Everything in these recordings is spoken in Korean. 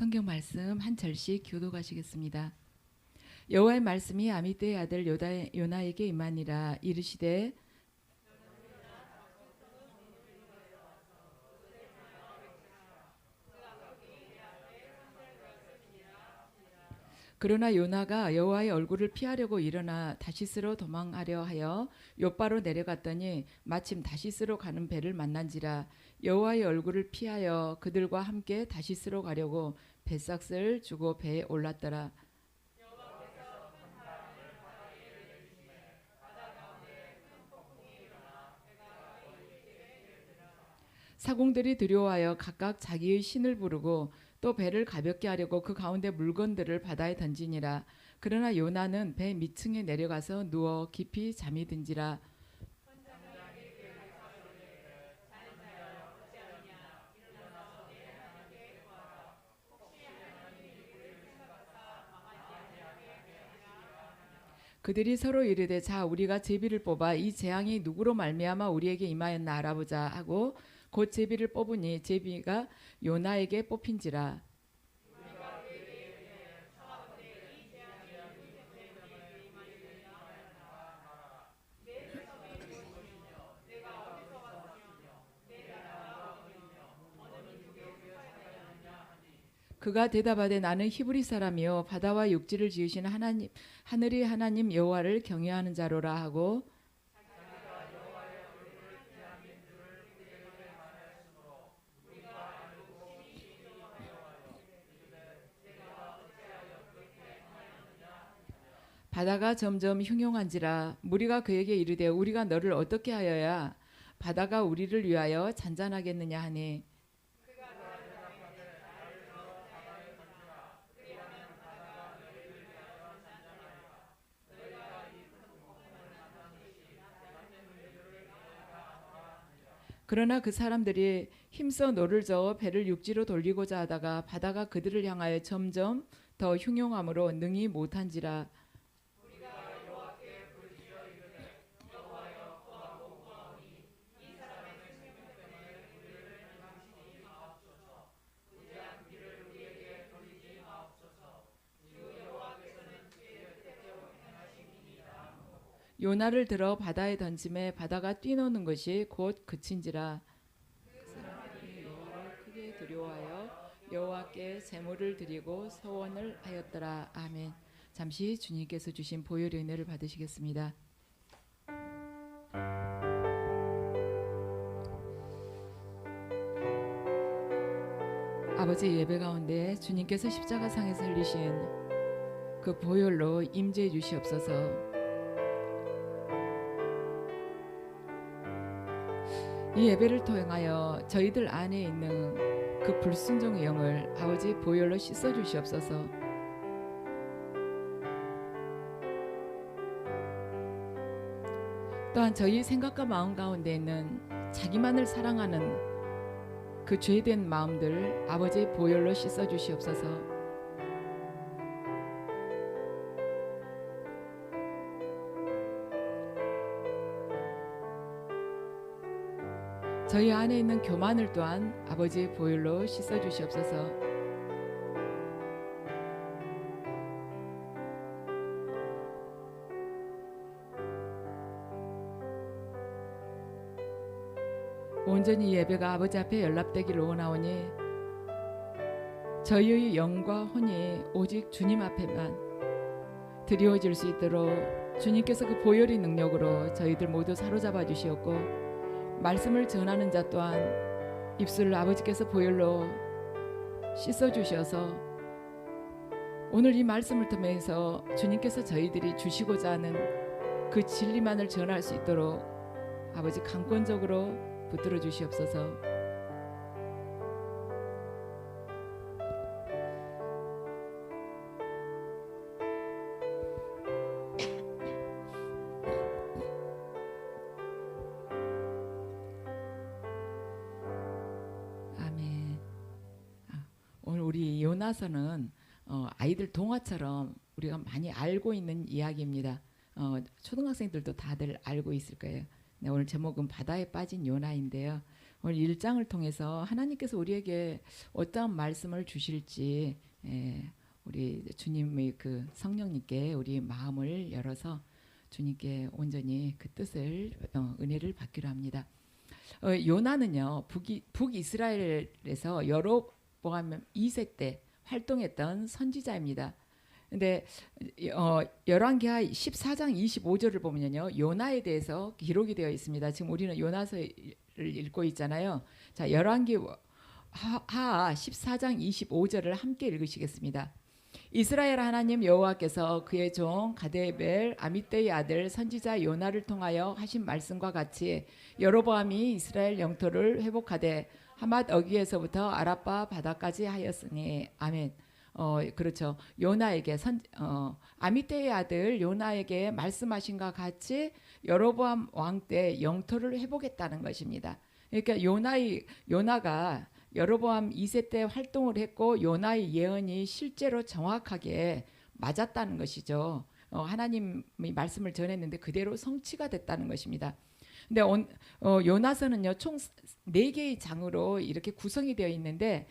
성경 말씀 한 절씩 교독하시겠습니다. 여호와의 말씀이 아미떼의 아들 요나에게 임하니라. 이르시되 그러나 요나가 여호와의 얼굴을 피하려고 일어나 다시스로 도망하려 하여 욥바로 내려갔더니 마침 다시스로 가는 배를 만난지라. 여호와의 얼굴을 피하여 그들과 함께 다시스로 가려고 뱃삭을 주고 배에 올랐더라. 사공들이 두려워하여 각각 자기의 신을 부르고 또 배를 가볍게 하려고 그 가운데 물건들을 바다에 던지니라. 그러나 요나는 배 밑층에 내려가서 누워 깊이 잠이 든지라. 그들이 서로 이르되 자 우리가 제비를 뽑아 이 재앙이 누구로 말미암아 우리에게 임하였나 알아보자 하고 곧 제비를 뽑으니 제비가 요나에게 뽑힌지라. 그가 대답하되 나는 히브리 사람이요 바다와 육지를 지으신 하나님 하늘의 하나님 여호와를 경외하는 자로라 하고 바다가 점점 흉흉한지라. 무리가 그에게 이르되 우리가 너를 어떻게 하여야 바다가 우리를 위하여 잔잔하겠느냐 하니 그러나 그 사람들이 힘써 노를 저어 배를 육지로 돌리고자 하다가 바다가 그들을 향하여 점점 더 흉흉함으로 능히 못한지라. 요나를 들어 바다에 던짐에 바다가 뛰노는 것이 곧 그친지라. 그 사람들이 여호와를 크게 두려워하여 여호와께 제물을 드리고 서원을 하였더라. 아멘. 잠시 주님께서 주신 보혈의 은혜를 받으시겠습니다. 아버지 예배 가운데 주님께서 십자가상에서 흘리신 그 보혈로 임재해 주시옵소서. 이 예배를 통하여 저희들 안에 있는 그 불순종의 영을 아버지 보혈로 씻어 주시옵소서. 또한 저희 생각과 마음 가운데 있는 자기만을 사랑하는 그 죄된 마음들 아버지 보혈로 씻어 주시옵소서. 저희 안에 있는 교만을 또한 아버지 보혈로 씻어 주시옵소서. 온전히 예배가 아버지 앞에 연락되기를 원하오니 저희의 영과 혼이 오직 주님 앞에만 드리워질 수 있도록 주님께서 그 보혈의 능력으로 저희들 모두 사로잡아 주시옵고 말씀을 전하는 자 또한 입술을 아버지께서 보혈로 씻어 주셔서 오늘 이 말씀을 통해서 주님께서 저희들이 주시고자 하는 그 진리만을 전할 수 있도록 아버지 강권적으로 붙들어 주시옵소서. 오늘 우리 요나서는 아이들 동화처럼 우리가 많이 알고 있는 이야기입니다. 초등학생들도 다들 알고 있을 거예요. 네, 오늘 제목은 바다에 빠진 요나인데요. 오늘 1장을 통해서 하나님께서 우리에게 어떠한 말씀을 주실지 우리 주님의 그 성령님께 우리 마음을 열어서 주님께 온전히 그 뜻을 은혜를 받기로 합니다. 요나는요 북이스라엘에서 여로보암 2세 때 활동했던 선지자입니다. 근데 열왕기하 14장 25절을 보면요 요나에 대해서 기록이 되어 있습니다. 지금 우리는 요나서를 읽고 있잖아요. 자, 열왕기 하 14장 25절을 함께 읽으시겠습니다. 이스라엘 하나님 여호와께서 그의 종 가데벨 아미떼의 아들 선지자 요나를 통하여 하신 말씀과 같이 여로보암이 이스라엘 영토를 회복하되 하맛 어귀에서부터 아라빠 바다까지 하였으니 아멘. 그렇죠. 요나에게 아미떼의 아들 요나에게 말씀하신과 같이 여로보암 왕 때 영토를 회복했다는 것입니다. 그러니까 요나가 여로보암 2세 때 활동을 했고 요나의 예언이 실제로 정확하게 맞았다는 것이죠. 하나님의 말씀을 전했는데 그대로 성취가 됐다는 것입니다. 근데 요나서는요 총 4개의 장으로 이렇게 구성이 되어 있는데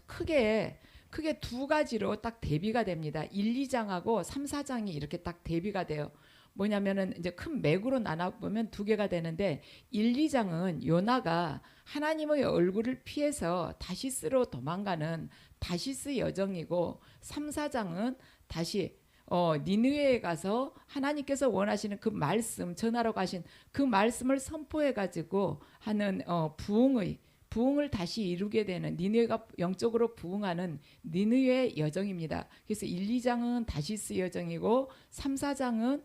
크게 두 가지로 딱 대비가 됩니다. 1, 2장하고 3, 4장이 이렇게 딱 대비가 돼요. 뭐냐면은 이제 큰 맥으로 나눠보면 2개가 되는데 1, 2장은 요나가 하나님의 얼굴을 피해서 다시스로 도망가는 다시스 여정이고 3, 4장은 다시 니느웨에 가서 하나님께서 원하시는 그 말씀 전하러 가신 그 말씀을 선포해 가지고 하는 부흥을 다시 이루게 되는 니느웨가 영적으로 부흥하는 니느웨 여정입니다. 그래서 1, 2장은 다시스 여정이고 3, 4장은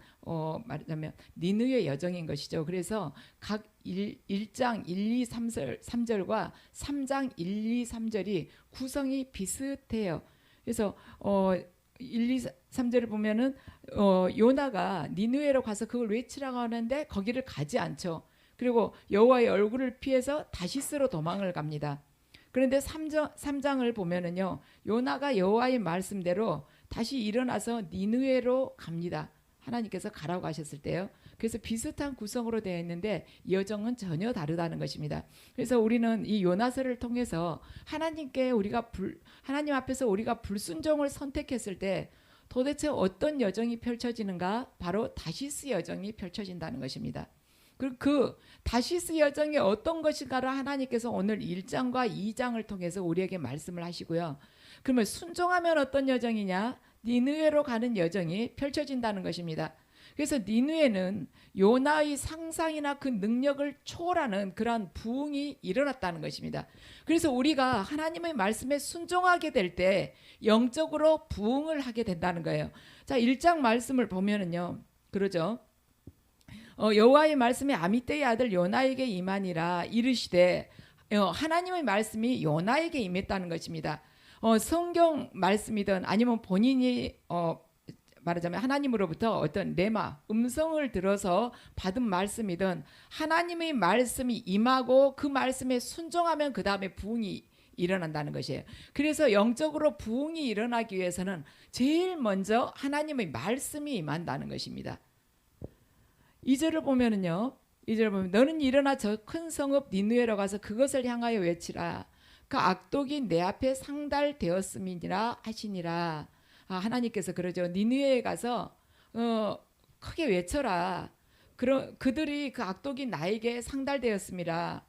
말하자면 니느웨 여정인 것이죠. 그래서 각 1장 1, 2, 3절과 3장 1, 2, 3절이 구성이 비슷해요. 그래서 1, 2, 3절을 보면은 요나가 니느웨로 가서 그걸 외치라고 하는데 거기를 가지 않죠. 그리고 여호와의 얼굴을 피해서 다시스로 도망을 갑니다. 그런데 3장을 보면은요 요나가 여호와의 말씀대로 다시 일어나서 니느웨로 갑니다. 하나님께서 가라고 하셨을 때요. 그래서 비슷한 구성으로 되어 있는데 여정은 전혀 다르다는 것입니다. 그래서 우리는 이 요나서를 통해서 하나님 앞에서 우리가 불순종을 선택했을 때 도대체 어떤 여정이 펼쳐지는가? 바로 다시스 여정이 펼쳐진다는 것입니다. 그 다시스 여정이 어떤 것인가를 하나님께서 오늘 1장과 2장을 통해서 우리에게 말씀을 하시고요. 그러면 순종하면 어떤 여정이냐? 니느웨로 가는 여정이 펼쳐진다는 것입니다. 그래서 니느웨는 요나의 상상이나 그 능력을 초월하는 그러한 부흥이 일어났다는 것입니다. 그래서 우리가 하나님의 말씀에 순종하게 될 때 영적으로 부흥을 하게 된다는 거예요. 자, 1장 말씀을 보면은요. 그러죠. 여호와의 말씀이 아미떼의 아들 요나에게 임하니라 이르시되 하나님의 말씀이 요나에게 임했다는 것입니다. 성경 말씀이든 아니면 본인이 말하자면 하나님으로부터 어떤 레마 음성을 들어서 받은 말씀이든 하나님의 말씀이 임하고 그 말씀에 순종하면 그 다음에 부흥이 일어난다는 것이에요. 그래서 영적으로 부흥이 일어나기 위해서는 제일 먼저 하나님의 말씀이 임한다는 것입니다. 2절을 보면은요. 2절을 보면 너는 일어나 저 큰 성읍 니느웨로 가서 그것을 향하여 외치라. 그 악독이 내 앞에 상달되었음이니라 하시니라. 하나님께서 그러죠. 니느웨에 가서 크게 외쳐라. 그들이 그 악독이 나에게 상달되었음이라.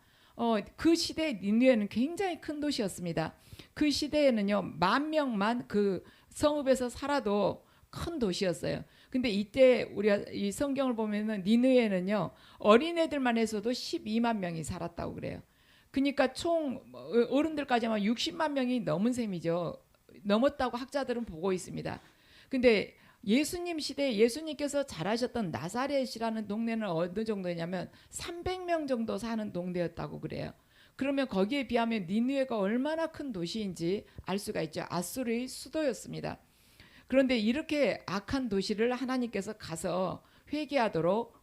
그 시대에 니느웨는 굉장히 큰 도시였습니다. 그 시대에는요 10,000명만 그 성읍에서 살아도 큰 도시였어요. 근데 이때 우리가 이 성경을 보면은 니느웨는요 어린애들만 해서도 12만 명이 살았다고 그래요. 그러니까 총 어른들까지만 60만 명이 넘은 셈이죠. 넘었다고 학자들은 보고 있습니다. 근데 예수님 시대에 예수님께서 자라셨던 나사렛이라는 동네는 어느 정도냐면 300명 정도 사는 동네였다고 그래요. 그러면 거기에 비하면 니느웨가 얼마나 큰 도시인지 알 수가 있죠. 아수르의 수도였습니다. 그런데 이렇게 악한 도시를 하나님께서 가서 회개하도록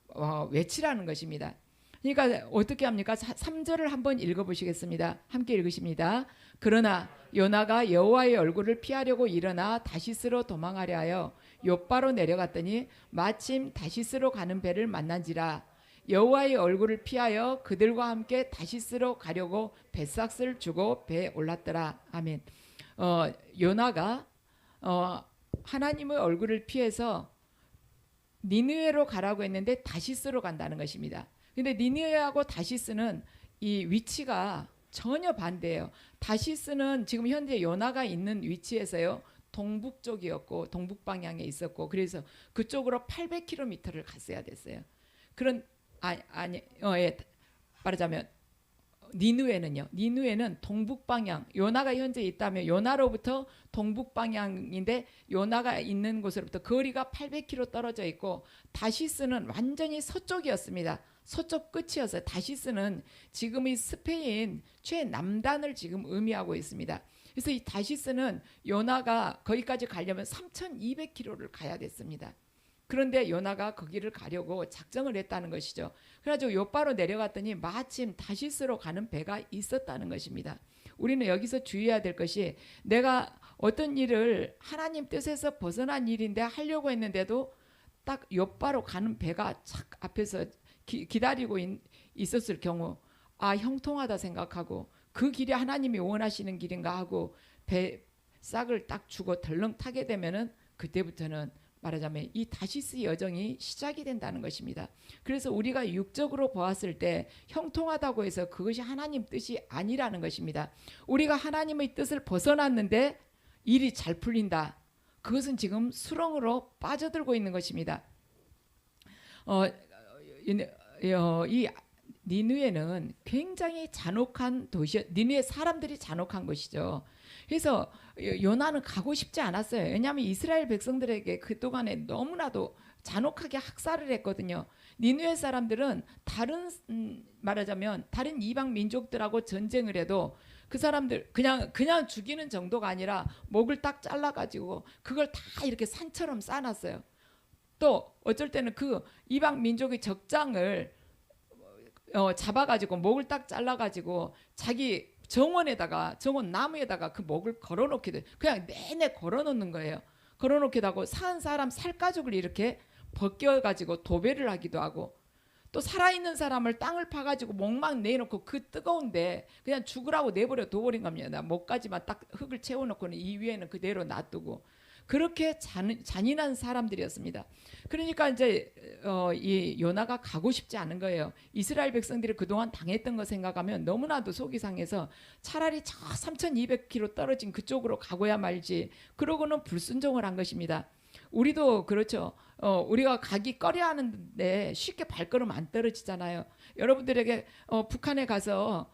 외치라는 것입니다. 그러니까 어떻게 합니까? 3절을 한번 읽어보시겠습니다. 함께 읽으십니다. 그러나 요나가 여호와의 얼굴을 피하려고 일어나 다시스로 도망하려 하여 욥바로 내려갔더니 마침 다시스로 가는 배를 만난지라. 여호와의 얼굴을 피하여 그들과 함께 다시스로 가려고 뱃삭을 주고 배에 올랐더라. 아멘. 요나가 하나님의 얼굴을 피해서 니느웨로 가라고 했는데 다시스로 간다는 것입니다. 근데 니느웨하고 다시스는 이 위치가 전혀 반대예요. 다시스는 지금 현재 요나가 있는 위치에서요, 동북 쪽이었고 동북 방향에 있었고, 그래서 그쪽으로 800km를 갔어야 됐어요. 그런 말하자면 니느웨는 동북 방향, 요나가 현재 있다면 요나로부터 동북 방향인데 요나가 있는 곳으로부터 거리가 800km 떨어져 있고, 다시스는 완전히 서쪽이었습니다. 서쪽 끝이었어요. 다시스는 지금의 스페인 최남단을 지금 의미하고 있습니다. 그래서 이 다시스는 요나가 거기까지 가려면 3200km를 가야 됐습니다. 그런데 요나가 거기를 가려고 작정을 했다는 것이죠. 그래가지고 요바로 내려갔더니 마침 다시스로 가는 배가 있었다는 것입니다. 우리는 여기서 주의해야 될 것이, 내가 어떤 일을 하나님 뜻에서 벗어난 일인데 하려고 했는데도 딱 요바로 가는 배가 착 앞에서 기다리고 있었을 경우, 형통하다 생각하고 그 길이 하나님이 원하시는 길인가 하고 배 싹을 딱 주고 덜렁 타게 되면은 그때부터는 말하자면 이 다시스 여정이 시작이 된다는 것입니다. 그래서 우리가 육적으로 보았을 때 형통하다고 해서 그것이 하나님 뜻이 아니라는 것입니다. 우리가 하나님의 뜻을 벗어났는데 일이 잘 풀린다, 그것은 지금 수렁으로 빠져들고 있는 것입니다. 이 니느웨는 굉장히 잔혹한 도시, 니느웨 사람들이 잔혹한 것이죠. 그래서 요나는 가고 싶지 않았어요. 왜냐하면 이스라엘 백성들에게 그동안에 너무나도 잔혹하게 학살을 했거든요. 니느웨 사람들은 말하자면 다른 이방 민족들하고 전쟁을 해도 그 사람들 그냥 죽이는 정도가 아니라 목을 딱 잘라가지고 그걸 다 이렇게 산처럼 쌓아놨어요. 또 어쩔 때는 그 이방 민족의 적장을 잡아가지고 목을 딱 잘라가지고 자기 정원 나무에다가 그 목을 걸어놓게 돼. 그냥 내내 걸어놓는 거예요. 걸어놓기도 하고, 산 사람 살가죽을 이렇게 벗겨가지고 도배를 하기도 하고, 또 살아있는 사람을 땅을 파가지고 목만 내놓고 그 뜨거운데 그냥 죽으라고 내버려 둬버린 겁니다. 목까지만 딱 흙을 채워놓고는 이 위에는 그대로 놔두고, 그렇게 잔인한 사람들이었습니다. 그러니까 이제 이 요나가 가고 싶지 않은 거예요. 이스라엘 백성들이 그동안 당했던 거 생각하면 너무나도 속이 상해서 차라리 저 3200km 떨어진 그쪽으로 가고야 말지, 그러고는 불순종을 한 것입니다. 우리도 그렇죠. 우리가 가기 꺼려하는데 쉽게 발걸음 안 떨어지잖아요. 여러분들에게 북한에 가서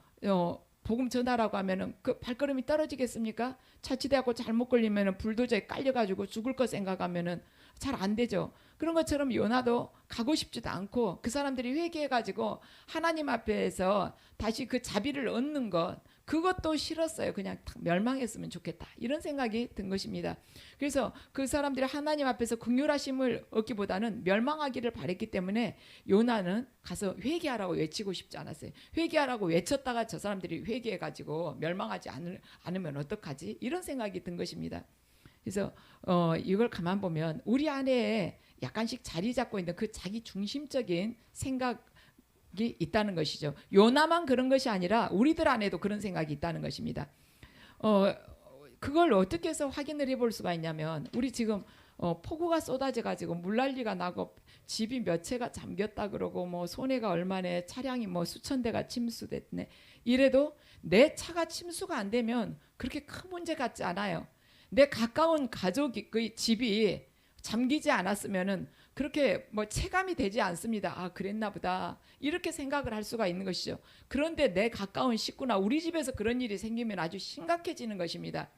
복음 전하라고 하면은 그 발걸음이 떨어지겠습니까? 자치대하고 잘못 걸리면은 불도저에 깔려가지고 죽을 거 생각하면은 잘 안 되죠. 그런 것처럼 요나도 가고 싶지도 않고 그 사람들이 회개해가지고 하나님 앞에서 다시 그 자비를 얻는 것, 그것도 싫었어요. 그냥 멸망했으면 좋겠다, 이런 생각이 든 것입니다. 그래서 그 사람들이 하나님 앞에서 긍휼하심을 얻기보다는 멸망하기를 바랬기 때문에 요나는 가서 회개하라고 외치고 싶지 않았어요. 회개하라고 외쳤다가 저 사람들이 회개해가지고 멸망하지 않으면 어떡하지, 이런 생각이 든 것입니다. 그래서 이걸 가만 보면 우리 안에 약간씩 자리 잡고 있는 그 자기 중심적인 생각이 있다는 것이죠. 요나만 그런 것이 아니라 우리들 안에도 그런 생각이 있다는 것입니다. 그걸 어떻게 해서 확인을 해볼 수가 있냐면, 우리 지금 폭우가 쏟아져 가지고 물난리가 나고 집이 몇 채가 잠겼다 그러고 뭐 손해가 얼마네, 차량이 뭐 수천 대가 침수됐네, 이래도 내 차가 침수가 안 되면 그렇게 큰 문제 같지 않아요. 내 가까운 가족이 그 집이 잠기지 않았으면은 그렇게 뭐 체감이 되지 않습니다. 그랬나 보다, 이렇게 생각을 할 수가 있는 것이죠. 그런데 내 가까운 식구나 우리 집에서 그런 일이 생기면 아주 심각해지는 것입니다.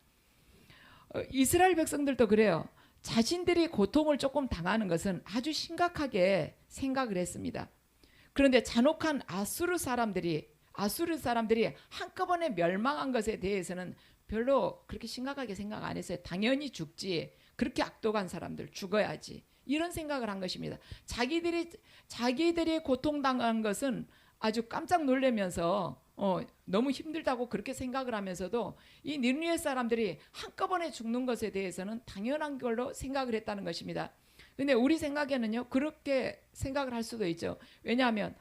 이스라엘 백성들도 그래요. 자신들이 고통을 조금 당하는 것은 아주 심각하게 생각을 했습니다. 그런데 잔혹한 아수르 사람들이 한꺼번에 멸망한 것에 대해서는 별로 그렇게 심각하게 생각 안 했어요. 당연히 죽지, 그렇게 악독한 사람들 죽어야지, 이런 생각을 한 것입니다. 자기들이 고통당한 것은 아주 깜짝 놀라면서 너무 힘들다고 그렇게 생각을 하면서도 이 니느웨 사람들이 한꺼번에 죽는 것에 대해서는 당연한 걸로 생각을 했다는 것입니다. 근데 우리 생각에는요 그렇게 생각을 할 수도 있죠. 왜냐하면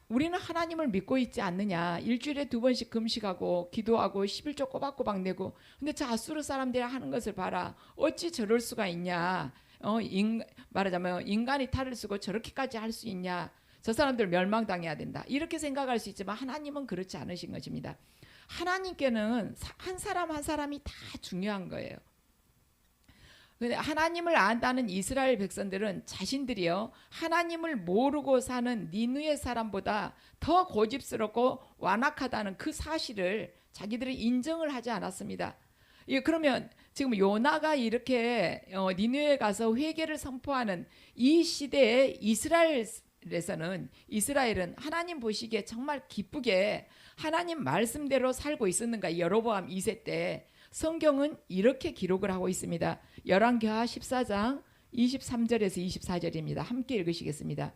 우리는 하나님을 믿고 있지 않느냐. 일주일에 2번씩 금식하고 기도하고 11조 꼬박꼬박 내고, 근데 저 아수르 사람들이 하는 것을 봐라. 어찌 저럴 수가 있냐. 말하자면 인간이 탈을 쓰고 저렇게까지 할 수 있냐. 저 사람들 멸망당해야 된다. 이렇게 생각할 수 있지만 하나님은 그렇지 않으신 것입니다. 하나님께는 한 사람 한 사람이 다 중요한 거예요. 근데 하나님을 안다는 이스라엘 백성들은 자신들이요 하나님을 모르고 사는 니느웨 사람보다 더 고집스럽고 완악하다는 그 사실을 자기들이 인정을 하지 않았습니다. 그러면 지금 요나가 이렇게 니느웨에 가서 회개를 선포하는 이 시대에 이스라엘은 하나님 보시기에 정말 기쁘게 하나님 말씀대로 살고 있었는가. 여로보암 2세 때 성경은 이렇게 기록을 하고 있습니다. 열왕기하 14장 23절에서 24절입니다. 함께 읽으시겠습니다.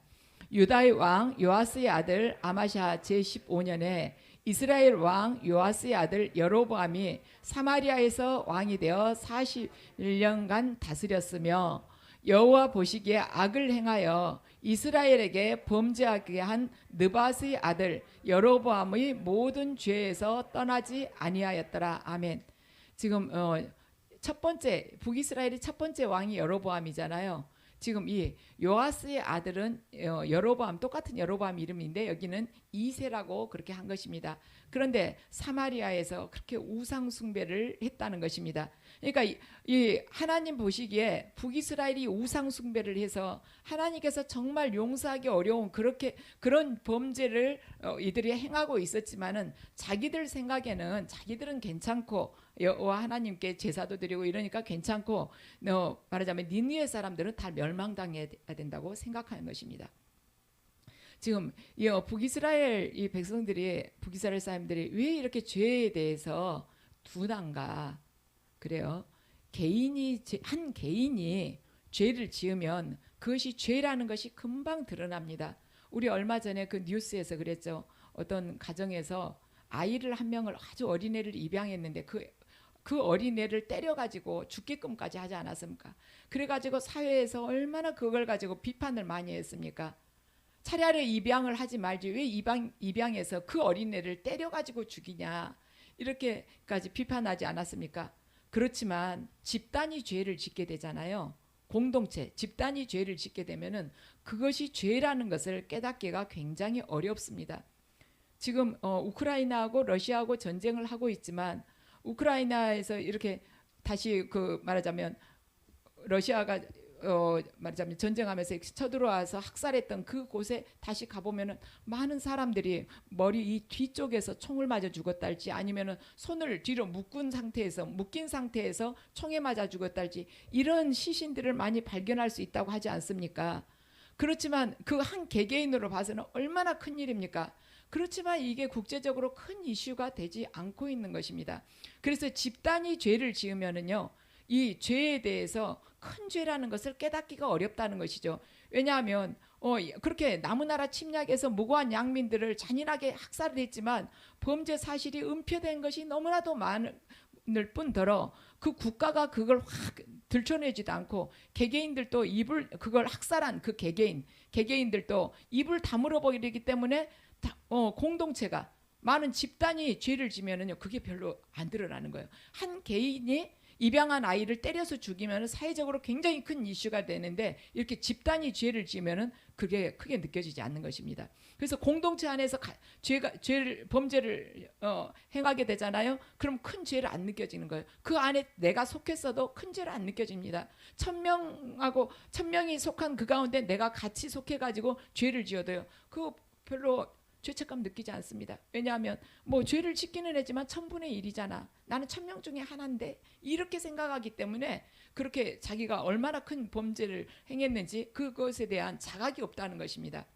유다의 왕 요아스의 아들 아마샤 제15년에 이스라엘 왕 요아스의 아들 여로보암이 사마리아에서 왕이 되어 40년간 다스렸으며 여호와 보시기에 악을 행하여 이스라엘에게 범죄하게 한 느밧의 아들 여로보암의 모든 죄에서 떠나지 아니하였더라. 아멘. 지금 첫 번째 북이스라엘의 첫 번째 왕이 여로보암이잖아요. 지금 이 요아스의 아들은 여로보암, 똑같은 여로보암 이름인데 여기는 2세라고 그렇게 한 것입니다. 그런데 사마리아에서 그렇게 우상 숭배를 했다는 것입니다. 그러니까 이 하나님 보시기에 북이스라엘이 우상 숭배를 해서 하나님께서 정말 용서하기 어려운 그런 범죄를 이들이 행하고 있었지만은 자기들 생각에는 자기들은 괜찮고 여호와 하나님께 제사도 드리고 이러니까 괜찮고 말하자면 니느웨 사람들은 다 멸망당해야 된다고 생각하는 것입니다. 지금 북이스라엘 이 백성들이 북이스라엘 사람들이 왜 이렇게 죄에 대해서 둔한가? 그래요. 한 개인이 죄를 지으면 그것이 죄라는 것이 금방 드러납니다. 우리 얼마 전에 그 뉴스에서 그랬죠. 어떤 가정에서 아이를 한 명을 아주 어린애를 입양했는데 그 어린애를 때려가지고 죽게끔까지 하지 않았습니까? 그래가지고 사회에서 얼마나 그걸 가지고 비판을 많이 했습니까? 차라리 입양을 하지 말지 왜 입양해서 그 어린애를 때려가지고 죽이냐, 이렇게까지 비판하지 않았습니까? 그렇지만 집단이 죄를 짓게 되잖아요. 공동체, 집단이 죄를 짓게 되면은 그것이 죄라는 것을 깨닫기가 굉장히 어렵습니다. 지금 우크라이나하고 러시아하고 전쟁을 하고 있지만 우크라이나에서 이렇게 다시 말하자면 러시아가 말하자면 전쟁하면서 쳐들어와서 학살했던 그곳에 다시 가보면은 많은 사람들이 머리 이 뒤쪽에서 총을 맞아 죽었달지 아니면은 손을 뒤로 묶인 상태에서 총에 맞아 죽었달지 이런 시신들을 많이 발견할 수 있다고 하지 않습니까? 그렇지만 그 한 개개인으로 봐서는 얼마나 큰 일입니까? 그렇지만 이게 국제적으로 큰 이슈가 되지 않고 있는 것입니다. 그래서 집단이 죄를 지으면은요, 이 죄에 대해서 큰 죄라는 것을 깨닫기가 어렵다는 것이죠. 왜냐하면 그렇게 남의 침략에서 무고한 양민들을 잔인하게 학살을 했지만 범죄 사실이 음표된 것이 너무나도 많을 뿐더러 그 국가가 그걸 확 들춰내지도 않고 개개인들도 그걸 학살한 그 개개인들도 입을 다물어 버리기 때문에 공동체가 많은 집단이 죄를 지면은요 그게 별로 안 드러나는 거예요. 한 개인이 입양한 아이를 때려서 죽이면 사회적으로 굉장히 큰 이슈가 되는데 이렇게 집단이 죄를 지으면 그게 크게 느껴지지 않는 것입니다. 그래서 공동체 안에서 범죄를 행하게 되잖아요. 그럼 큰 죄를 안 느껴지는 거예요. 그 안에 내가 속했어도 큰 죄를 안 느껴집니다. 1000명이 속한 그 가운데 내가 같이 속해가지고 죄를 지어도요. 그거 별로 죄책감 느끼지 않습니다. 왜냐하면 죄를 짓기는 했지만 1000분의 1이잖아. 나는 1000명 중에 하나인데 이렇게 생각하기 때문에 그렇게 자기가 얼마나 큰 범죄를 행했는지 그것에 대한 자각이 없다는 것입니다.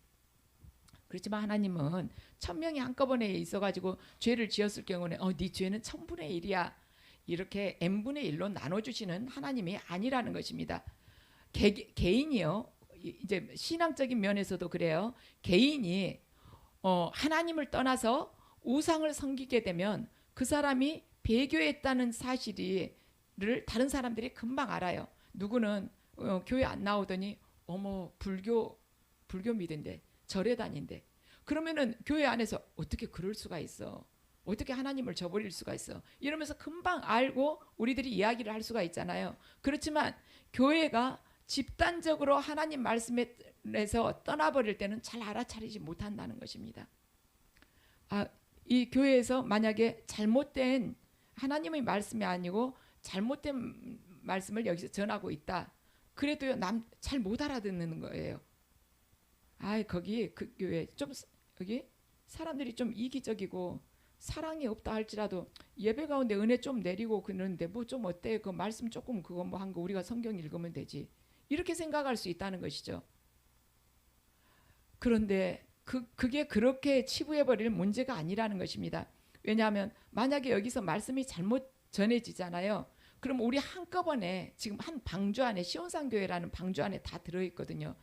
그렇지만 하나님은 1000명이 한꺼번에 있어가지고 죄를 지었을 경우는 네 죄는 1000분의 1이야. 이렇게 n분의 1로 나눠주시는 하나님이 아니라는 것입니다. 개인이요. 이제 신앙적인 면에서도 그래요. 개인이 하나님을 떠나서 우상을 섬기게 되면 그 사람이 배교했다는 사실을 다른 사람들이 금방 알아요. 누구는 교회 안 나오더니 어머 불교 믿은데 절에 다닌대. 그러면은 교회 안에서 어떻게 그럴 수가 있어? 어떻게 하나님을 저버릴 수가 있어? 이러면서 금방 알고 우리들이 이야기를 할 수가 있잖아요. 그렇지만 교회가 집단적으로 하나님 말씀에서 떠나버릴 때는 잘 알아차리지 못한다는 것입니다. 이 교회에서 만약에 잘못된 하나님의 말씀이 아니고 잘못된 말씀을 여기서 전하고 있다. 그래도요, 남 잘 못 알아듣는 거예요. 거기 그 교회 좀 여기 사람들이 좀 이기적이고 사랑이 없다 할지라도 예배 가운데 은혜 좀 내리고 그러는데 뭐 좀 어때? 그 말씀 조금 그거 뭐 한 거 우리가 성경 읽으면 되지. 이렇게 생각할 수 있다는 것이죠. 그런데 그게 그렇게 치부해버릴 문제가 아니라는 것입니다. 왜냐하면 만약에 여기서 말씀이 잘못 전해지잖아요. 그럼 우리 한꺼번에 지금 한 방주 안에 시온산교회라는 방주 안에 다 들어있거든요.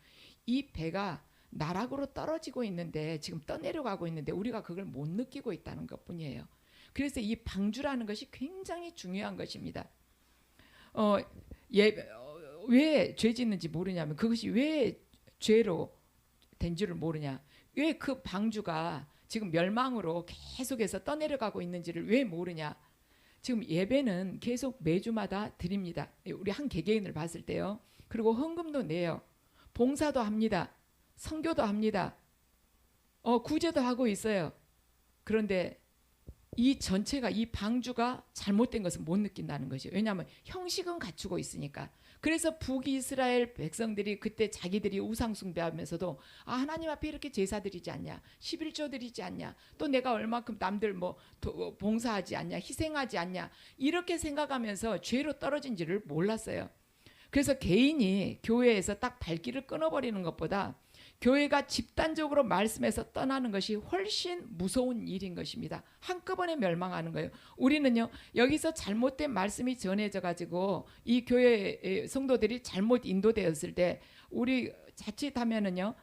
이 배가 나락으로 떨어지고 있는데 지금 떠내려가고 있는데 우리가 그걸 못 느끼고 있다는 것뿐이에요. 그래서 이 방주라는 것이 굉장히 중요한 것입니다. 왜 죄 짓는지 모르냐면 그것이 왜 죄로 된 줄을 모르냐. 왜 그 방주가 지금 멸망으로 계속해서 떠내려가고 있는지를 왜 모르냐. 지금 예배는 계속 매주마다 드립니다. 우리 한 개개인을 봤을 때요. 그리고 헌금도 내요. 봉사도 합니다. 선교도 합니다. 구제도 하고 있어요. 그런데 이 전체가 이 방주가 잘못된 것은 못 느낀다는 것이에요. 왜냐하면 형식은 갖추고 있으니까. 그래서 북이스라엘 백성들이 그때 자기들이 우상 숭배하면서도 하나님 앞에 이렇게 제사 드리지 않냐, 11조 드리지 않냐, 또 내가 얼마큼 남들 뭐 봉사하지 않냐, 희생하지 않냐, 이렇게 생각하면서 죄로 떨어진지를 몰랐어요. 그래서 개인이 교회에서 딱 발길을 끊어버리는 것보다 교회가 집단적으로 말씀에서 떠나는 것이 훨씬 무서운 일인 것입니다. 한꺼번에 멸망하는 거예요. 우리는요, 여기서 잘못된 말씀이 전해져 가지고 이 교회 성도들이 잘못 인도되었을 때 우리 자칫하면은요,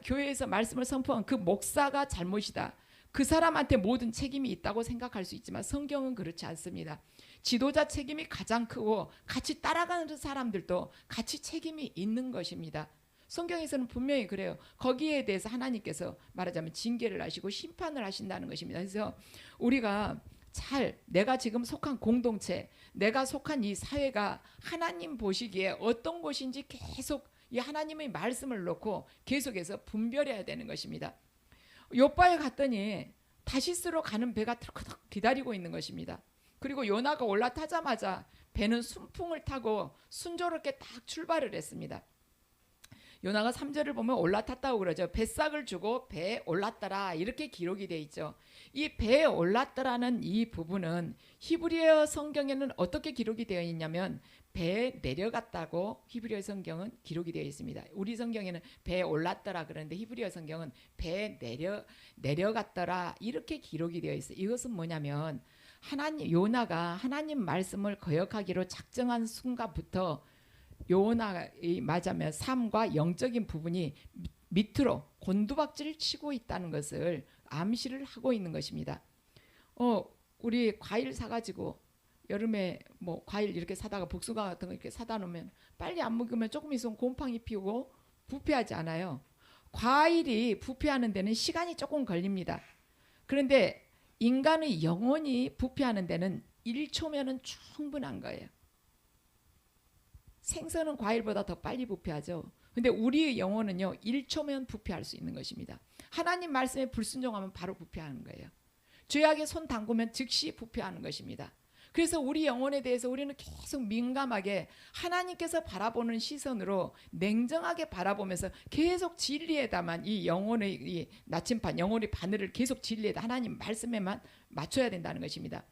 교회에서 말씀을 선포한 그 목사가 잘못이다. 그 사람한테 모든 책임이 있다고 생각할 수 있지만 성경은 그렇지 않습니다. 지도자 책임이 가장 크고 같이 따라가는 사람들도 같이 책임이 있는 것입니다. 성경에서는 분명히 그래요. 거기에 대해서 하나님께서 말하자면 징계를 하시고 심판을 하신다는 것입니다. 그래서 우리가 내가 지금 속한 공동체, 내가 속한 이 사회가 하나님 보시기에 어떤 곳인지 계속 이 하나님의 말씀을 놓고 계속해서 분별해야 되는 것입니다. 요바에 갔더니 다시스로 가는 배가 털커덕 기다리고 있는 것입니다. 그리고 요나가 올라타자마자 배는 순풍을 타고 순조롭게 딱 출발을 했습니다. 요나가 3절을 보면 올라탔다고 그러죠. 뱃삭을 주고 배에 올랐더라 이렇게 기록이 되어 있죠. 이 배에 올랐더라는 이 부분은 히브리어 성경에는 어떻게 기록이 되어 있냐면 배에 내려갔다고 히브리어 성경은 기록이 되어 있습니다. 우리 성경에는 배에 올랐더라 그러는데 히브리어 성경은 배에 내려갔더라 이렇게 기록이 되어 있어요. 이것은 뭐냐면 요나가 하나님 말씀을 거역하기로 작정한 순간부터 요나의 말하자면 삶과 영적인 부분이 밑으로 곤두박질을 치고 있다는 것을 암시를 하고 있는 것입니다. 우리 과일 사가지고 여름에 뭐 과일 이렇게 사다가 복숭아 같은 거 이렇게 사다 놓으면 빨리 안 먹으면 조금 있으면 곰팡이 피우고 부패하지 않아요. 과일이 부패하는 데는 시간이 조금 걸립니다. 그런데 인간의 영혼이 부패하는 데는 1초면은 충분한 거예요. 생선은 과일보다 더 빨리 부패하죠. 근데 우리의 영혼은요 1초면 부패할 수 있는 것입니다. 하나님 말씀에 불순종하면 바로 부패하는 거예요. 죄악에 손 담그면 즉시 부패하는 것입니다. 그래서 우리 영혼에 대해서 우리는 계속 민감하게 하나님께서 바라보는 시선으로 냉정하게 바라보면서 계속 진리에다만 이 영혼의 이 나침반 영혼의 바늘을 계속 진리에다 하나님 말씀에만 맞춰야 된다는 것입니다.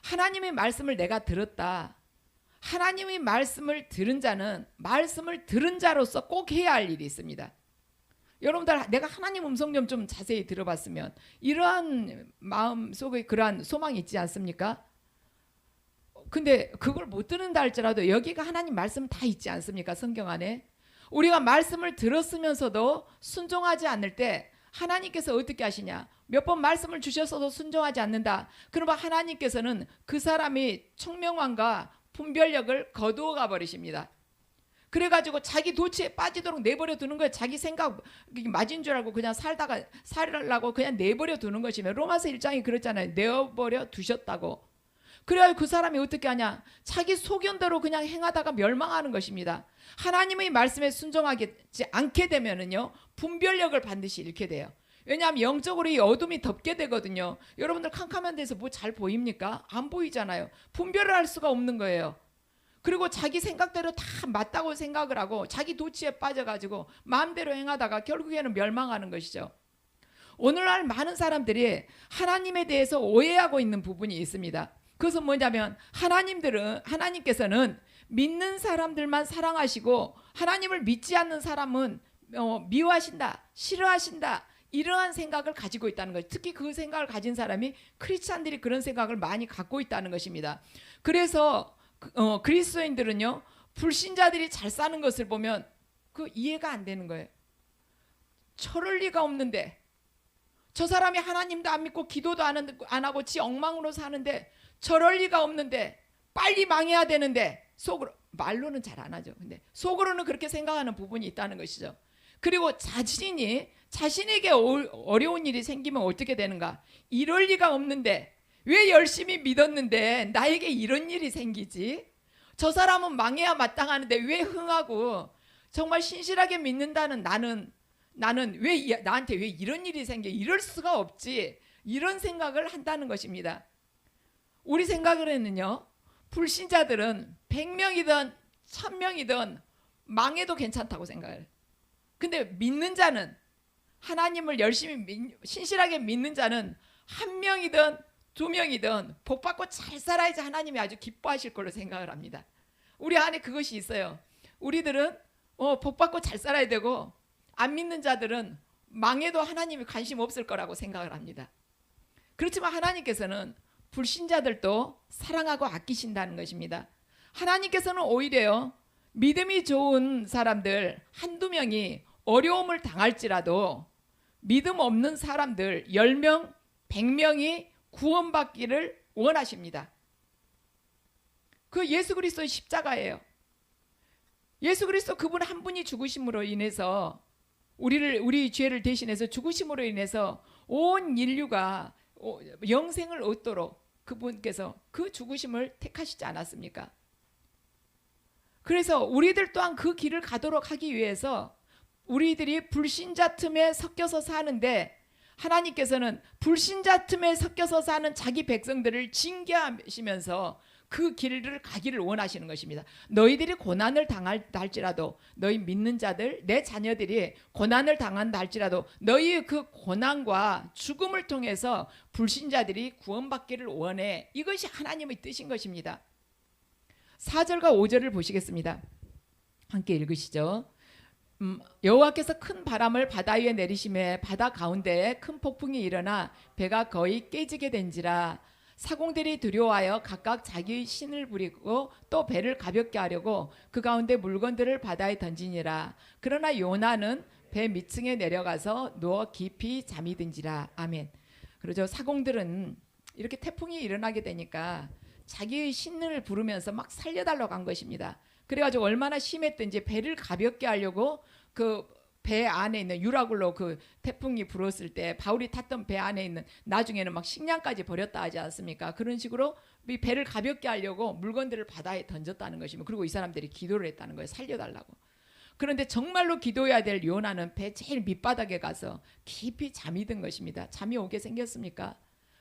하나님의 말씀을 내가 들었다. 하나님의 말씀을 들은 자는 말씀을 들은 자로서 꼭 해야 할 일이 있습니다. 여러분들 내가 하나님 음성 좀 자세히 들어봤으면 이러한 마음속에 그러한 소망이 있지 않습니까? 근데 그걸 못 듣는다 할지라도 여기가 하나님 말씀 다 있지 않습니까? 성경 안에 우리가 말씀을 들었으면서도 순종하지 않을 때 하나님께서 어떻게 하시냐? 몇 번 말씀을 주셨어도 순종하지 않는다. 그러면 하나님께서는 그 사람이 청명함과 분별력을 거두어 가 버리십니다. 그래가지고 자기 도취에 빠지도록 내버려 두는 거예요. 자기 생각 맞은 줄 알고 그냥 살라고 그냥 내버려 두는 것이며, 로마서 1장이 그랬잖아요. 내버려 두셨다고. 그래야 그 사람이 어떻게 하냐? 자기 소견대로 그냥 행하다가 멸망하는 것입니다. 하나님의 말씀에 순종하지 않게 되면은요, 분별력을 반드시 잃게 돼요. 왜냐하면 영적으로 이 어둠이 덮게 되거든요. 여러분들 캄캄한 데서 뭐 잘 보입니까? 안 보이잖아요. 분별을 할 수가 없는 거예요. 그리고 자기 생각대로 다 맞다고 생각을 하고 자기 도취에 빠져가지고 마음대로 행하다가 결국에는 멸망하는 것이죠. 오늘날 많은 사람들이 하나님에 대해서 오해하고 있는 부분이 있습니다. 그것은 뭐냐면, 하나님께서는 믿는 사람들만 사랑하시고 하나님을 믿지 않는 사람은 미워하신다, 싫어하신다, 이러한 생각을 가지고 있다는 거예요. 특히 그 생각을 가진 사람이 크리스찬들이 그런 생각을 많이 갖고 있다는 것입니다. 그래서 그리스도인들은요, 불신자들이 잘 사는 것을 보면 그 이해가 안 되는 거예요. 저럴 리가 없는데, 저 사람이 하나님도 안 믿고 기도도 안 하고 지 엉망으로 사는데, 저럴 리가 없는데, 빨리 망해야 되는데, 속으로, 말로는 잘 안 하죠. 근데 속으로는 그렇게 생각하는 부분이 있다는 것이죠. 그리고 자신에게 어려운 일이 생기면 어떻게 되는가? 이럴 리가 없는데, 왜 열심히 믿었는데 나에게 이런 일이 생기지? 저 사람은 망해야 마땅하는데 왜 흥하고, 정말 신실하게 믿는다는 나는 왜 나한테 왜 이런 일이 생겨? 이럴 수가 없지. 이런 생각을 한다는 것입니다. 우리 생각으로는요, 불신자들은 100명이든 1000명이든 망해도 괜찮다고 생각해요. 근데 믿는 자는, 하나님을 열심히 신실하게 믿는 자는 1명이든 2명이든 복받고 잘 살아야지 하나님이 아주 기뻐하실 걸로 생각을 합니다. 우리 안에 그것이 있어요. 우리들은 복받고 잘 살아야 되고, 안 믿는 자들은 망해도 하나님이 관심 없을 거라고 생각을 합니다. 그렇지만 하나님께서는 불신자들도 사랑하고 아끼신다는 것입니다. 하나님께서는 오히려 믿음이 좋은 사람들 한두 명이 어려움을 당할지라도 믿음 없는 사람들 10명, 100명이 구원받기를 원하십니다. 그 예수 그리스도의 십자가예요. 예수 그리스도 그분 한 분이 죽으심으로 인해서 우리 죄를 대신해서 죽으심으로 인해서 온 인류가 영생을 얻도록 그분께서 그 죽으심을 택하시지 않았습니까? 그래서 우리들 또한 그 길을 가도록 하기 위해서 우리들이 불신자 틈에 섞여서 사는데, 하나님께서는 불신자 틈에 섞여서 사는 자기 백성들을 징계하시면서 그 길을 가기를 원하시는 것입니다. 너희들이 고난을 당한다 할지라도, 너희 믿는 자들, 내 자녀들이 고난을 당한다 할지라도 너희의 그 고난과 죽음을 통해서 불신자들이 구원받기를 원해. 이것이 하나님의 뜻인 것입니다. 4절과 5절을 보시겠습니다. 함께 읽으시죠. 여호와께서 큰 바람을 바다 위에 내리심에 바다 가운데에 큰 폭풍이 일어나 배가 거의 깨지게 된지라. 사공들이 두려워하여 각각 자기의 신을 부리고 또 배를 가볍게 하려고 그 가운데 물건들을 바다에 던지니라. 그러나 요나는 배 밑층에 내려가서 누워 깊이 잠이 든지라. 아멘. 그러죠. 사공들은 이렇게 태풍이 일어나게 되니까 자기의 신을 부르면서 막 살려달라고 한 것입니다. 그래가지고 얼마나 심했든지 배를 가볍게 하려고 그 배 안에 있는 유라굴로, 그 태풍이 불었을 때 바울이 탔던 배 안에 있는, 나중에는 막 식량까지 버렸다 하지 않습니까? 그런 식으로 이 배를 가볍게 하려고 물건들을 바다에 던졌다는 것이며, 그리고 이 사람들이 기도를 했다는 거예요. 살려달라고. 그런데 정말로 기도해야 될 요나는 배 제일 밑바닥에 가서 깊이 잠이 든 것입니다. 잠이 오게 생겼습니까?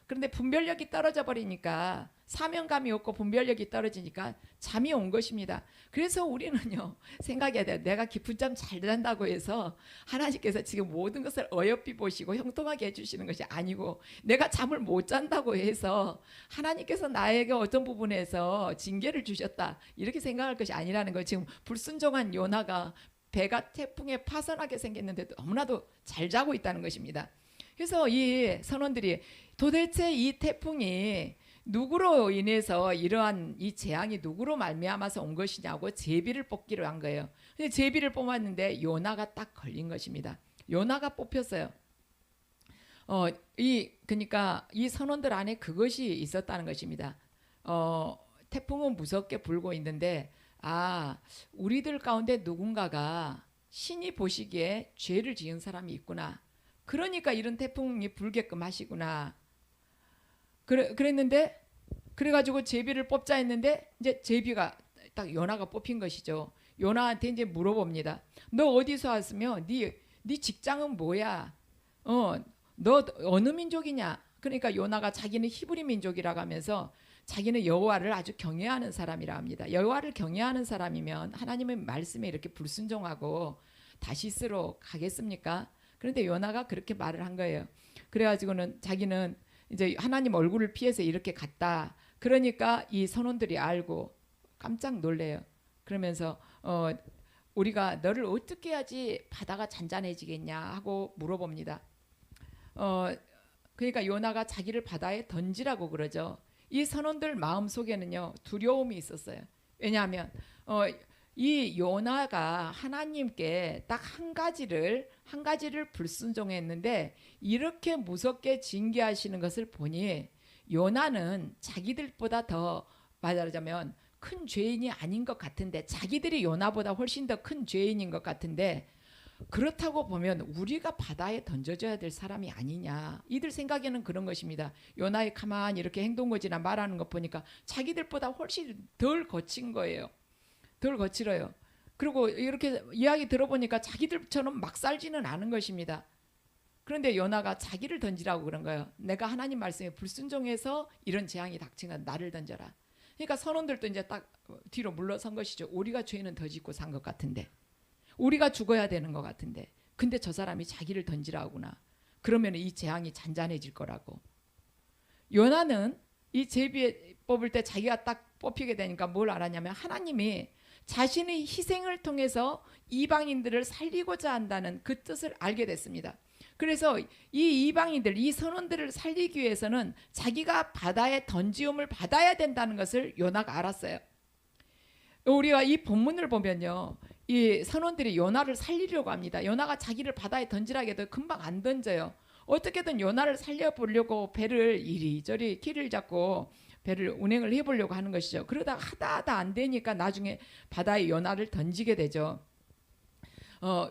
그런데 분별력이 떨어져 버리니까, 사명감이 없고 분별력이 떨어지니까 잠이 온 것입니다. 그래서 우리는요, 생각해야 돼요. 내가 깊은 잠 잘 잔다고 해서 하나님께서 지금 모든 것을 어여삐 보시고 형통하게 해주시는 것이 아니고, 내가 잠을 못 잔다고 해서 하나님께서 나에게 어떤 부분에서 징계를 주셨다, 이렇게 생각할 것이 아니라는 거예요. 지금 불순종한 요나가 배가 태풍에 파선하게 생겼는데도 너무나도 잘 자고 있다는 것입니다. 그래서 이 선원들이 도대체 이 태풍이 누구로 인해서 이러한 이 재앙이 누구로 말미암아서 온 것이냐고 제비를 뽑기로 한 거예요. 근데 제비를 뽑았는데 요나가 딱 걸린 것입니다. 요나가 뽑혔어요. 그러니까 이 선원들 안에 그것이 있었다는 것입니다. 태풍은 무섭게 불고 있는데 우리들 가운데 누군가가 신이 보시기에 죄를 지은 사람이 있구나. 그러니까 이런 태풍이 불게끔 하시구나. 그랬는데 그래가지고 제비를 뽑자 했는데 이제 제비가 딱 요나가 뽑힌 것이죠. 요나한테 이제 물어봅니다. 너 어디서 왔으며 네 직장은 뭐야? 너 어느 민족이냐? 그러니까 요나가 자기는 히브리 민족이라고 하면서 자기는 여호와를 아주 경외하는 사람이라 합니다. 여호와를 경외하는 사람이면 하나님의 말씀에 이렇게 불순종하고 다시스로 가겠습니까? 그런데 요나가 그렇게 말을 한 거예요. 그래가지고는 자기는 이제 하나님 얼굴을 피해서 이렇게 갔다. 그러니까 이 선원들이 알고 깜짝 놀래요. 그러면서 우리가 너를 어떻게 해야지 바다가 잔잔해지겠냐 하고 물어봅니다. 그러니까 요나가 자기를 바다에 던지라고 그러죠. 이 선원들 마음속에는요 두려움이 있었어요. 왜냐하면 이 요나가 하나님께 딱 한 가지를 불순종했는데 이렇게 무섭게 징계하시는 것을 보니 요나는 자기들보다 더 말하자면 큰 죄인이 아닌 것 같은데, 자기들이 요나보다 훨씬 더 큰 죄인인 것 같은데, 그렇다고 보면 우리가 바다에 던져져야 될 사람이 아니냐, 이들 생각에는 그런 것입니다. 요나의 가만히 이렇게 행동거지나 말하는 것 보니까 자기들보다 훨씬 덜 거친 거예요. 덜 거칠어요. 그리고 이렇게 이야기 들어보니까 자기들처럼 막 살지는 않은 것입니다. 그런데 요나가 자기를 던지라고 그런 거예요. 내가 하나님 말씀에 불순종해서 이런 재앙이 닥친 건 나를 던져라. 그러니까 선원들도 이제 딱 뒤로 물러선 것이죠. 우리가 죄는 더 짓고 산 것 같은데, 우리가 죽어야 되는 것 같은데, 근데 저 사람이 자기를 던지라구나. 그러면 이 재앙이 잔잔해질 거라고. 요나는 이 제비 뽑을 때 자기가 딱 뽑히게 되니까 뭘 알았냐면 하나님이 자신의 희생을 통해서 이방인들을 살리고자 한다는 그 뜻을 알게 됐습니다. 그래서 이 이방인들, 이 선원들을 살리기 위해서는 자기가 바다에 던지움을 받아야 된다는 것을 요나가 알았어요. 우리가 이 본문을 보면요, 이 선원들이 요나를 살리려고 합니다. 요나가 자기를 바다에 던지라고 해도 금방 안 던져요. 어떻게든 요나를 살려보려고 배를 이리저리 길을 잡고 배를 운행을 해보려고 하는 것이죠. 그러다가 하다 안 되니까 나중에 바다에 요나를 던지게 되죠.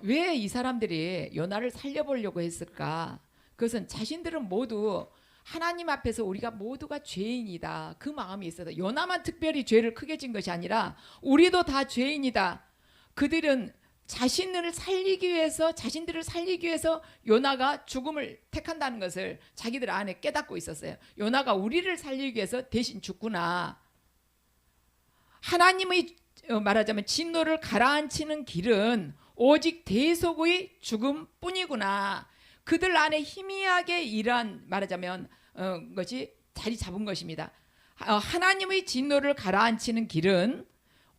왜 이 사람들이 요나를 살려보려고 했을까? 그것은 자신들은 모두 하나님 앞에서 우리가 모두가 죄인이다, 그 마음이 있어서. 요나만 특별히 죄를 크게 진 것이 아니라 우리도 다 죄인이다. 그들은 자신들을 살리기 위해서 요나가 죽음을 택한다는 것을 자기들 안에 깨닫고 있었어요. 요나가 우리를 살리기 위해서 대신 죽구나. 하나님의 말하자면 진노를 가라앉히는 길은 오직 대속의 죽음뿐이구나. 그들 안에 희미하게 일한 말하자면 것이 자리 잡은 것입니다. 하나님의 진노를 가라앉히는 길은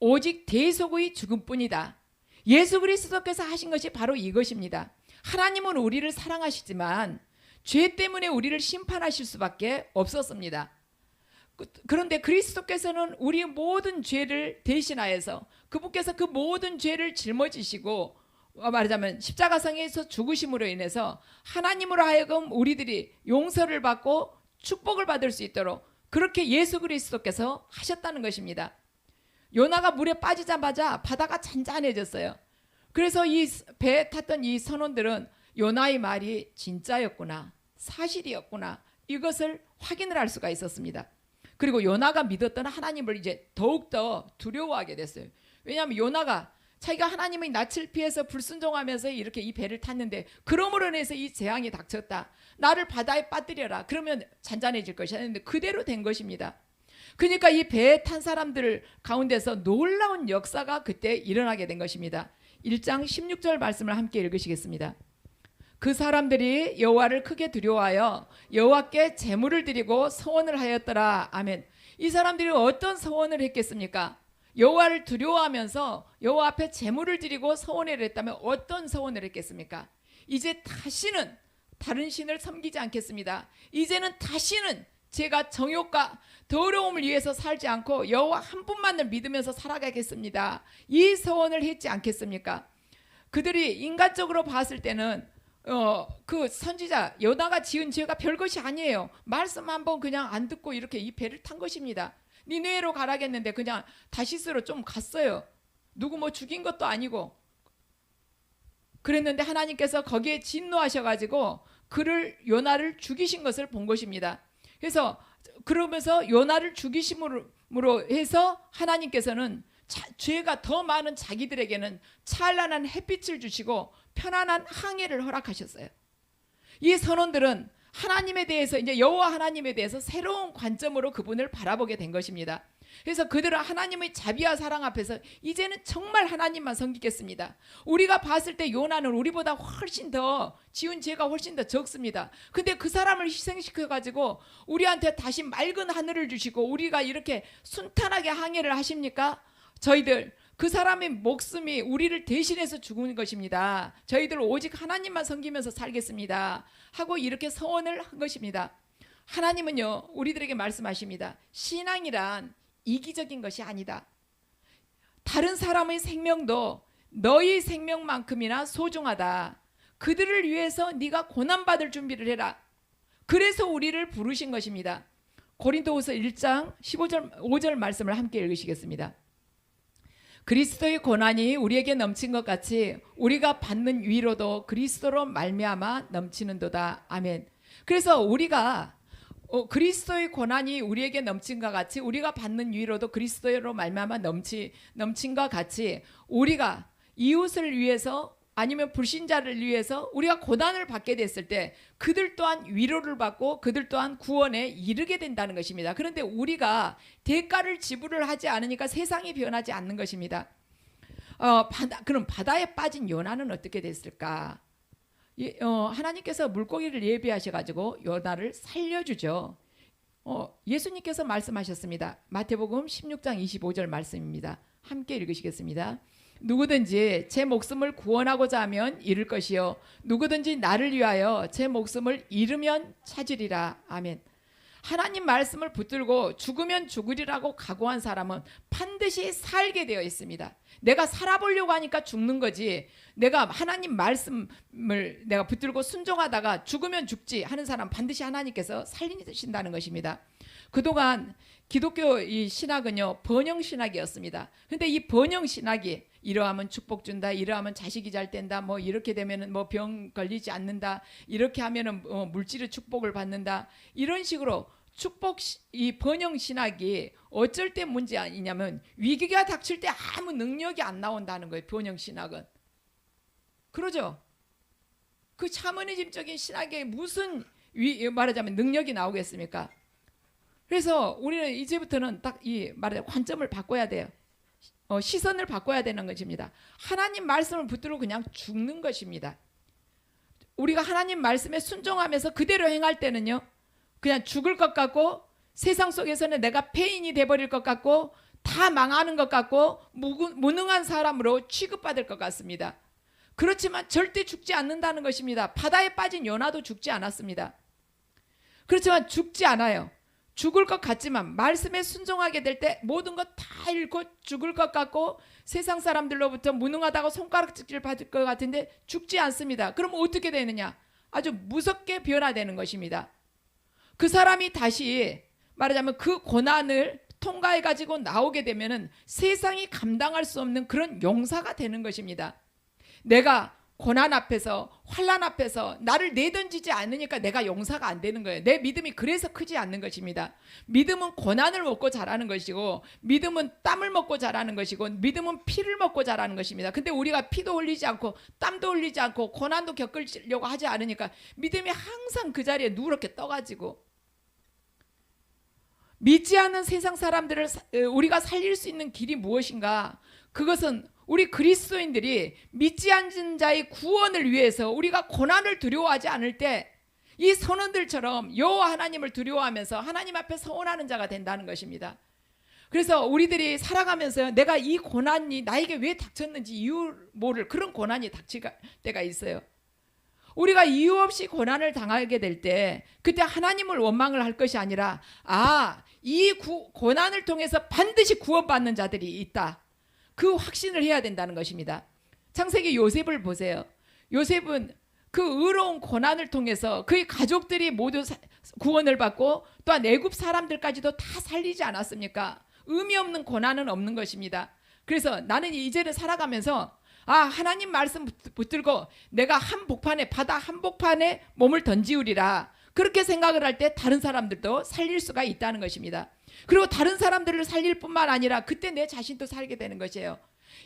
오직 대속의 죽음뿐이다. 예수 그리스도께서 하신 것이 바로 이것입니다. 하나님은 우리를 사랑하시지만 죄 때문에 우리를 심판하실 수밖에 없었습니다. 그런데 그리스도께서는 우리의 모든 죄를 대신하여서 그분께서 그 모든 죄를 짊어지시고 말하자면 십자가상에서 죽으심으로 인해서 하나님으로 하여금 우리들이 용서를 받고 축복을 받을 수 있도록 그렇게 예수 그리스도께서 하셨다는 것입니다. 요나가 물에 빠지자마자 바다가 잔잔해졌어요. 그래서 이 배에 탔던 이 선원들은 요나의 말이 진짜였구나, 사실이었구나, 이것을 확인을 할 수가 있었습니다. 그리고 요나가 믿었던 하나님을 이제 더욱더 두려워하게 됐어요. 왜냐하면 요나가 자기가 하나님의 낯을 피해서 불순종하면서 이렇게 이 배를 탔는데, 그러므로 인해서 이 재앙이 닥쳤다, 나를 바다에 빠뜨려라, 그러면 잔잔해질 것이야 했는데 그대로 된 것입니다. 그러니까 이 배에 탄 사람들 가운데서 놀라운 역사가 그때 일어나게 된 것입니다. 1장 16절 말씀을 함께 읽으시겠습니다. 그 사람들이 여호와를 크게 두려워하여 여호와께 제물을 드리고 서원을 하였더라. 아멘. 이 사람들이 어떤 서원을 했겠습니까? 여호와를 두려워하면서 여호와 앞에 제물을 드리고 서원을 했다면 어떤 서원을 했겠습니까? 이제 다시는 다른 신을 섬기지 않겠습니다. 이제는 다시는 제가 정욕과 더러움을 위해서 살지 않고 여호와 한 분만을 믿으면서 살아가겠습니다. 이 서원을 했지 않겠습니까? 그들이 인간적으로 봤을 때는 그 선지자 요나가 지은 죄가 별것이 아니에요. 말씀 한번 그냥 안 듣고 이렇게 이 배를 탄 것입니다. 니느웨로 가라겠는데 그냥 다시스로 좀 갔어요. 누구 뭐 죽인 것도 아니고. 그랬는데 하나님께서 거기에 진노하셔가지고 요나를 죽이신 것을 본 것입니다. 그래서 그러면서 요나를 죽이심으로 해서 하나님께서는 죄가 더 많은 자기들에게는 찬란한 햇빛을 주시고 편안한 항해를 허락하셨어요. 이 선원들은 하나님에 대해서 이제 여호와 하나님에 대해서 새로운 관점으로 그분을 바라보게 된 것입니다. 그래서 그들은 하나님의 자비와 사랑 앞에서 이제는 정말 하나님만 섬기겠습니다. 우리가 봤을 때 요나는 우리보다 훨씬 더 지은 죄가 훨씬 더 적습니다. 근데 그 사람을 희생시켜 가지고 우리한테 다시 맑은 하늘을 주시고 우리가 이렇게 순탄하게 항해를 하십니까? 저희들 그 사람의 목숨이 우리를 대신해서 죽은 것입니다. 저희들 오직 하나님만 섬기면서 살겠습니다 하고 이렇게 서원을 한 것입니다. 하나님은요 우리들에게 말씀하십니다. 신앙이란 이기적인 것이 아니다. 다른 사람의 생명도 너희 생명만큼이나 소중하다. 그들을 위해서 네가 고난받을 준비를 해라. 그래서 우리를 부르신 것입니다. 고린도후서 1장 5절 말씀을 함께 읽으시겠습니다. 그리스도의 고난이 우리에게 넘친 것 같이 우리가 받는 위로도 그리스도로 말미암아 넘치는도다. 아멘. 그래서 우리가 그리스도의 고난이 우리에게 넘친 것 같이 우리가 받는 위로도 그리스도로 말미암아 넘친 것 같이 우리가 이웃을 위해서 아니면 불신자를 위해서 우리가 고난을 받게 됐을 때 그들 또한 위로를 받고 그들 또한 구원에 이르게 된다는 것입니다. 그런데 우리가 대가를 지불을 하지 않으니까 세상이 변하지 않는 것입니다. 그럼 바다에 빠진 요나는 어떻게 됐을까? 하나님께서 물고기를 예비하셔가지고 요나를 살려주죠. 예수님께서 말씀하셨습니다. 마태복음 16장 25절 말씀입니다. 함께 읽으시겠습니다. 누구든지 제 목숨을 구원하고자 하면 잃을 것이요 누구든지 나를 위하여 제 목숨을 잃으면 찾으리라. 아멘. 하나님 말씀을 붙들고 죽으면 죽으리라고 각오한 사람은 반드시 살게 되어 있습니다. 내가 살아보려고 하니까 죽는 거지, 내가 하나님 말씀을 내가 붙들고 순종하다가 죽으면 죽지 하는 사람 반드시 하나님께서 살리신다는 것입니다. 그동안 기독교 이 신학은요 번영 신학이었습니다. 근데 이 번영 신학이 이러하면 축복 준다, 이러하면 자식이 잘 된다, 뭐 이렇게 되면은 뭐 병 걸리지 않는다, 이렇게 하면은 물질의 축복을 받는다, 이런 식으로 이 번영 신학이 어쩔 때 문제이냐면 위기가 닥칠 때 아무 능력이 안 나온다는 거예요. 번영 신학은 그러죠. 그 샤머니즘적인 신학에 무슨 말하자면 능력이 나오겠습니까? 그래서 우리는 이제부터는 딱 이 말하자면 관점을 바꿔야 돼요. 시선을 바꿔야 되는 것입니다. 하나님 말씀을 붙들고 그냥 죽는 것입니다. 우리가 하나님 말씀에 순종하면서 그대로 행할 때는요 그냥 죽을 것 같고 세상 속에서는 내가 폐인이 돼버릴 것 같고 다 망하는 것 같고 무능한 사람으로 취급받을 것 같습니다. 그렇지만 절대 죽지 않는다는 것입니다. 바다에 빠진 요나도 죽지 않았습니다. 그렇지만 죽지 않아요. 죽을 것 같지만 말씀에 순종하게 될 때 모든 것 다 잃고 죽을 것 같고 세상 사람들로부터 무능하다고 손가락질 받을 것 같은데 죽지 않습니다. 그럼 어떻게 되느냐? 아주 무섭게 변화되는 것입니다. 그 사람이 다시 말하자면 그 고난을 통과해 가지고 나오게 되면은 세상이 감당할 수 없는 그런 용사가 되는 것입니다. 내가 고난 앞에서 환난 앞에서 나를 내던지지 않으니까 내가 용사가 안 되는 거예요. 내 믿음이 그래서 크지 않는 것입니다. 믿음은 고난을 먹고 자라는 것이고 믿음은 땀을 먹고 자라는 것이고 믿음은 피를 먹고 자라는 것입니다. 근데 우리가 피도 흘리지 않고 땀도 흘리지 않고 고난도 겪으려고 하지 않으니까 믿음이 항상 그 자리에 누렇게 떠가지고 믿지 않는 세상 사람들을 우리가 살릴 수 있는 길이 무엇인가? 그것은 우리 그리스도인들이 믿지 않는 자의 구원을 위해서 우리가 고난을 두려워하지 않을 때 이 선원들처럼 여호와 하나님을 두려워하면서 하나님 앞에 서원하는 자가 된다는 것입니다. 그래서 우리들이 살아가면서 내가 이 고난이 나에게 왜 닥쳤는지 이유 모를 그런 고난이 닥칠 때가 있어요. 우리가 이유 없이 고난을 당하게 될 때 그때 하나님을 원망을 할 것이 아니라 이 고난을 통해서 반드시 구원받는 자들이 있다. 그 확신을 해야 된다는 것입니다. 창세기 요셉을 보세요. 요셉은 그 의로운 고난을 통해서 그의 가족들이 모두 구원을 받고 또한 애굽 사람들까지도 다 살리지 않았습니까? 의미 없는 고난은 없는 것입니다. 그래서 나는 이제는 살아가면서 하나님 말씀 붙들고 내가 한복판에 바다 한복판에 몸을 던지우리라, 그렇게 생각을 할 때 다른 사람들도 살릴 수가 있다는 것입니다. 그리고 다른 사람들을 살릴 뿐만 아니라 그때 내 자신도 살게 되는 것이에요.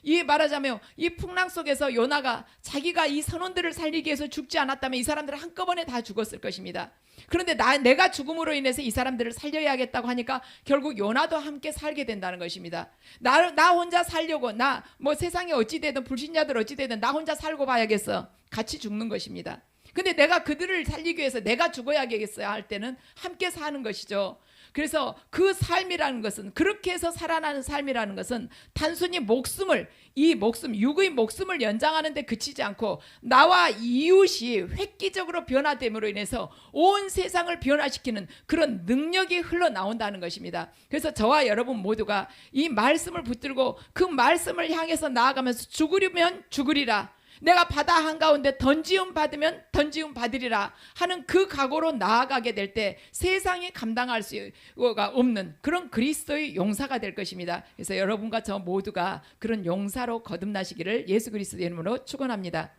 이 말하자면 이 풍랑 속에서 요나가 자기가 이 선원들을 살리기 위해서 죽지 않았다면 이 사람들은 한꺼번에 다 죽었을 것입니다. 그런데 내가 죽음으로 인해서 이 사람들을 살려야겠다고 하니까 결국 요나도 함께 살게 된다는 것입니다. 나 혼자 살려고, 나 뭐 세상에 어찌되든 불신자들 어찌되든 나 혼자 살고 봐야겠어, 같이 죽는 것입니다. 근데 내가 그들을 살리기 위해서 내가 죽어야겠어야 할 때는 함께 사는 것이죠. 그래서 그 삶이라는 것은, 그렇게 해서 살아나는 삶이라는 것은 단순히 육의 목숨을 연장하는 데 그치지 않고 나와 이웃이 획기적으로 변화됨으로 인해서 온 세상을 변화시키는 그런 능력이 흘러나온다는 것입니다. 그래서 저와 여러분 모두가 이 말씀을 붙들고 그 말씀을 향해서 나아가면서 죽으려면 죽으리라, 내가 바다 한가운데 던지움 받으면 던지움 받으리라 하는 그 각오로 나아가게 될 때 세상이 감당할 수가 없는 그런 그리스도의 용사가 될 것입니다. 그래서 여러분과 저 모두가 그런 용사로 거듭나시기를 예수 그리스도의 이름으로 축원합니다.